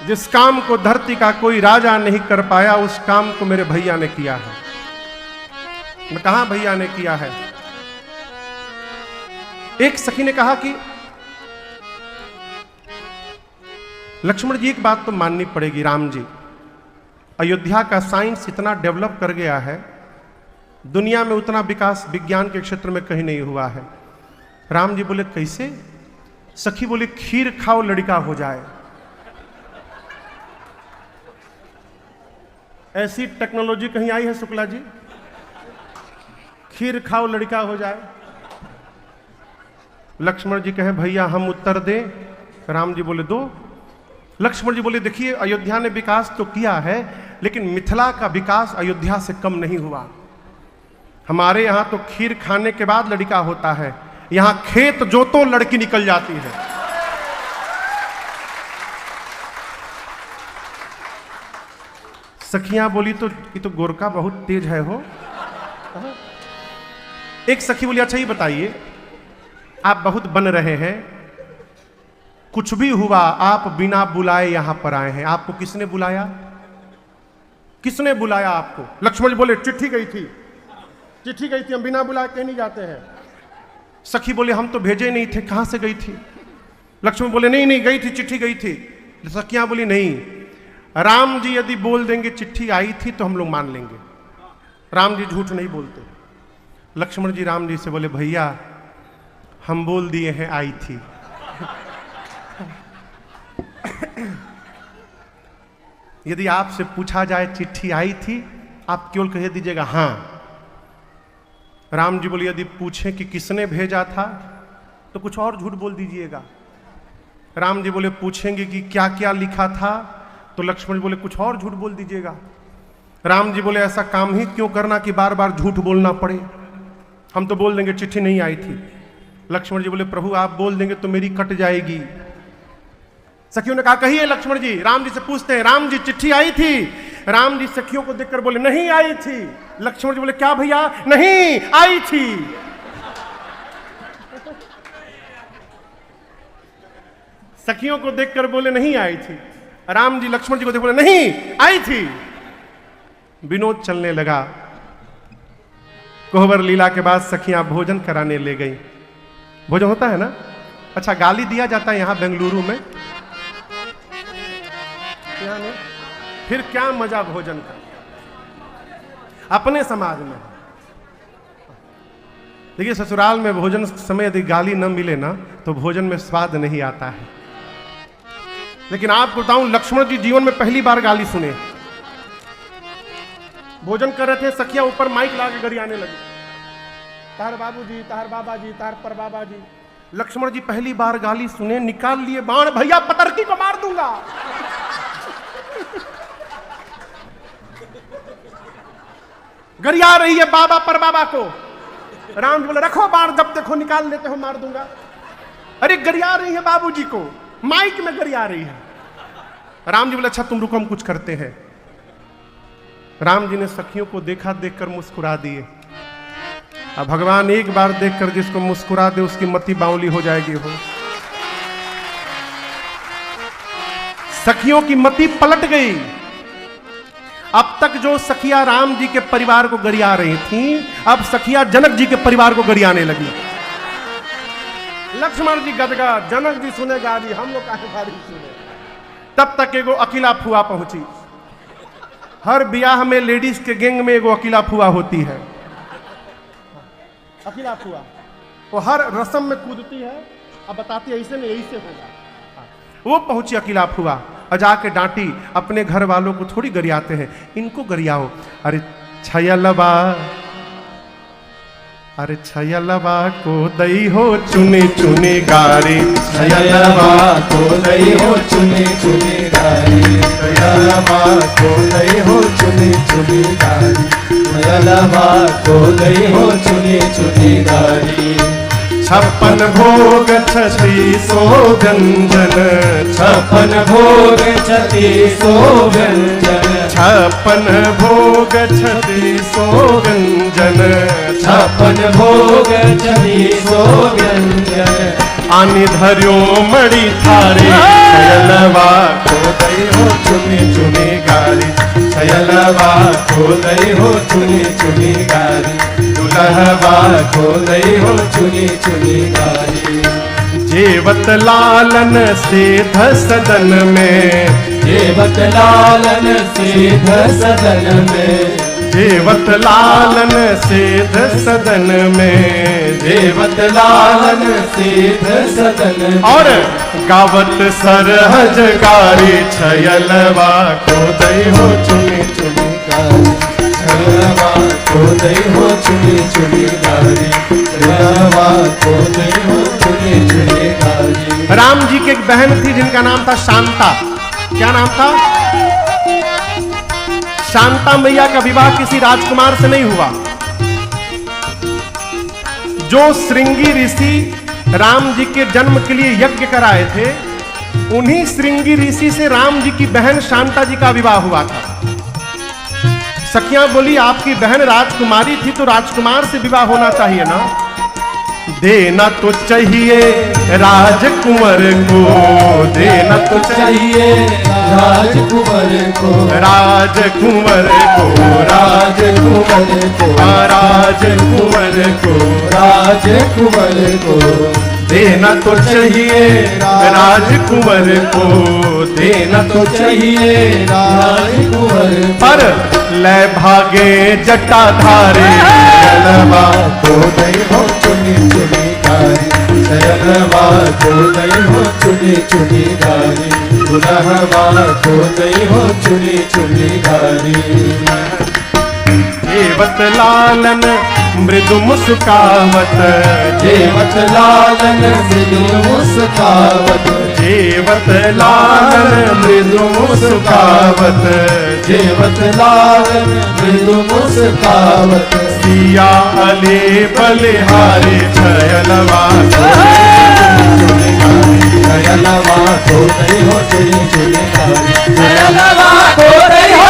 जिस काम को धरती का कोई राजा नहीं कर पाया, उस काम को मेरे भैया ने किया है। मैं कहा भैया ने किया है? एक सखी ने कहा कि लक्ष्मण जी एक बात तो माननी पड़ेगी, राम जी, अयोध्या का साइंस इतना डेवलप कर गया है, दुनिया में उतना विकास विज्ञान के क्षेत्र में कहीं नहीं हुआ है। राम जी बोले कैसे? सखी बोले खीर खाओ लड़का हो जाए। ऐसी टेक्नोलॉजी कहीं आई है शुक्ला जी? खीर खाओ लड़का हो जाए। लक्ष्मण जी कहे भैया हम उत्तर दें? राम जी बोले दो। लक्ष्मण जी बोले देखिए अयोध्या ने विकास तो किया है, लेकिन मिथिला का विकास अयोध्या से कम नहीं हुआ। हमारे यहां तो खीर खाने के बाद लड़का होता है, यहां खेत जोतो लड़की निकल जाती है। सखियां बोली तो ये तो गोरखा बहुत तेज है हो। एक सखी बोली अच्छा ये बताइए, आप बहुत बन रहे हैं, कुछ भी हुआ आप बिना बुलाए यहां पर आए हैं, आपको किसने बुलाया? किसने बुलाया आपको? लक्ष्मण जी बोले चिट्ठी गई थी, चिट्ठी गई थी, हम बिना बुलाए कहीं नहीं जाते हैं। सखी बोले हम तो भेजे नहीं थे, कहां से गई थी? लक्ष्मण बोले नहीं नहीं गई थी, चिट्ठी गई थी। सखियां बोली नहीं, राम जी यदि बोल देंगे चिट्ठी आई थी तो हम लोग मान लेंगे, राम जी झूठ नहीं बोलते। लक्ष्मण जी राम जी से बोले भैया हम बोल दिए हैं आई थी। यदि आपसे पूछा जाए चिट्ठी आई थी, आप केवल कह दीजिएगा हां। राम जी बोले यदि पूछें कि किसने भेजा था तो कुछ और झूठ बोल दीजिएगा। राम जी बोले पूछेंगे कि क्या क्या लिखा था तो लक्ष्मण जी बोले कुछ और झूठ बोल दीजिएगा। राम जी बोले ऐसा काम ही क्यों करना कि बार बार झूठ बोलना पड़े, हम तो बोल देंगे चिट्ठी नहीं आई थी। लक्ष्मण जी बोले प्रभु आप बोल देंगे तो मेरी कट जाएगी। सखियों ने कहा कहिए लक्ष्मण जी। राम जी से पूछते हैं राम जी चिट्ठी आई थी? राम जी सखियों को देखकर बोले नहीं आई थी। लक्ष्मण जी बोले क्या भैया? नहीं आई थी। सखियों को देखकर बोले नहीं आई थी। राम जी लक्ष्मण जी को देख बोले नहीं आई थी। विनोद चलने लगा। कोहबर लीला के बाद सखियां भोजन कराने ले गई। भोजन होता है ना? अच्छा गाली दिया जाता है यहां बेंगलुरु में, नहीं? फिर क्या मजा भोजन का अपने समाज में। देखिए ससुराल में भोजन समय यदि गाली न मिले ना तो भोजन में स्वाद नहीं आता है। लेकिन आपको बताऊं लक्ष्मण जी जीवन में पहली बार गाली सुने। भोजन कर रहे थे, सखिया ऊपर माइक ला के गरियाने लगी, तार बाबू जी, तार बाबा जी, तार पर बाबा जी। लक्ष्मण जी पहली बार गाली सुने, निकाल लिए बाण, भैया पतरकी को मार दूंगा। गरिया रही है बाबा पर बाबा को। राम जी बोले रखो बाण, जब देखो निकाल लेते हो मार दूंगा। अरे गरिया रही है बाबूजी को, माइक में गरिया रही है। राम जी बोले अच्छा तुम रुको हम कुछ करते हैं। राम जी ने सखियों को देखा, देखकर मुस्कुरा दिए। अब भगवान एक बार देखकर जिसको मुस्कुरा दे उसकी मति बावली हो जाएगी। हो सखियों की मति पलट गई। अब तक जो सखिया राम जी के परिवार को गरिया रही थी, अब सखिया जनक जी के परिवार को गरियाने लगी। लक्ष्मण जी गदगा, जनक जी सुनेगा जी, हम लोग काहे बारी सुने। तब तक एगो अकेला फुआ पहुंची। हर ब्याह में लेडीज के गैंग में एगो अकेला फुआ होती है। अकेला फुआ वो हर रस्म में कूदती है, अब बताती है ऐसे में यही से होगा। वो पहुंची अकेला फुआ और जाके डांटी। अपने घर वालों को थोड़ी गरियाते हैं, इनको गरियाओ। अरे छयलबा, अरे छयलबा को दई हो चुने चुने गारे, छयलबा को दई हो चुने चुने गारे, छयलबा को दई हो चुने चुने गारे, छयलबा को दई हो चुने चुने गारे। छप्पन भोग 3600 व्यंजन, छप्पन भोग 3600 व्यंजन, छप्पन भोग 3600 व्यंजन, छप्पन भोग 3600 व्यंजन। आनि धर्यो मणि थारे, छयलबा को दई को दई हो चुनी चुनी गारी, दुल्हवा को दई हो चुनी चुनी गारी। जेवत लालन सेध सदन में, जेवत लालन सेध सदन में, जेवत लालन सेध सदन में, जेवत लालन सेध सदन में। और गावत सरहज गारी छयलवा को दई हो चुनी चुनी गारी, छयलवा को दई हो चुनी चुनी गारी, छयलवा को दई हो चुनी चुनी गारी। राम जी की एक बहन थी जिनका नाम था शांता। क्या नाम था? शांता मैया का विवाह किसी राजकुमार से नहीं हुआ। जो श्रृंगी ऋषि राम जी के जन्म के लिए यज्ञ कराए थे, उन्हीं श्रृंगी ऋषि से राम जी की बहन शांता जी का विवाह हुआ था। सखियां बोली, आपकी बहन राजकुमारी थी तो राजकुमार से विवाह होना चाहिए ना। देना तो चाहिए राजकुंवर को, देना तो चाहिए राजकुंवर को, राजकुंवर को, राजकुंवर को, राजकुंवर को, राजकुंवर को। देना तो चाहिए राजकुंवर को, देना तो चाहिए राजकुंवर पर ले भागे जटाधारी, छयलवा को दई हो चुनी चुनी गारी, छयलवा को दई हो चुनी चुनी गारी, दुल्हवा को दई हो चुनी चुनी गारी। जेवत लालन मृदु मुस्कावत, जेवत लालन मृदु मुस्कावत, जेवत लालन मृदु मुस्कावत, जेवत लालन मृदु मुस्कावत। सिया अले बलिहारी छयलवा छयलवा को दई हो चुनी चुनी गारी, छयलवा को दई हो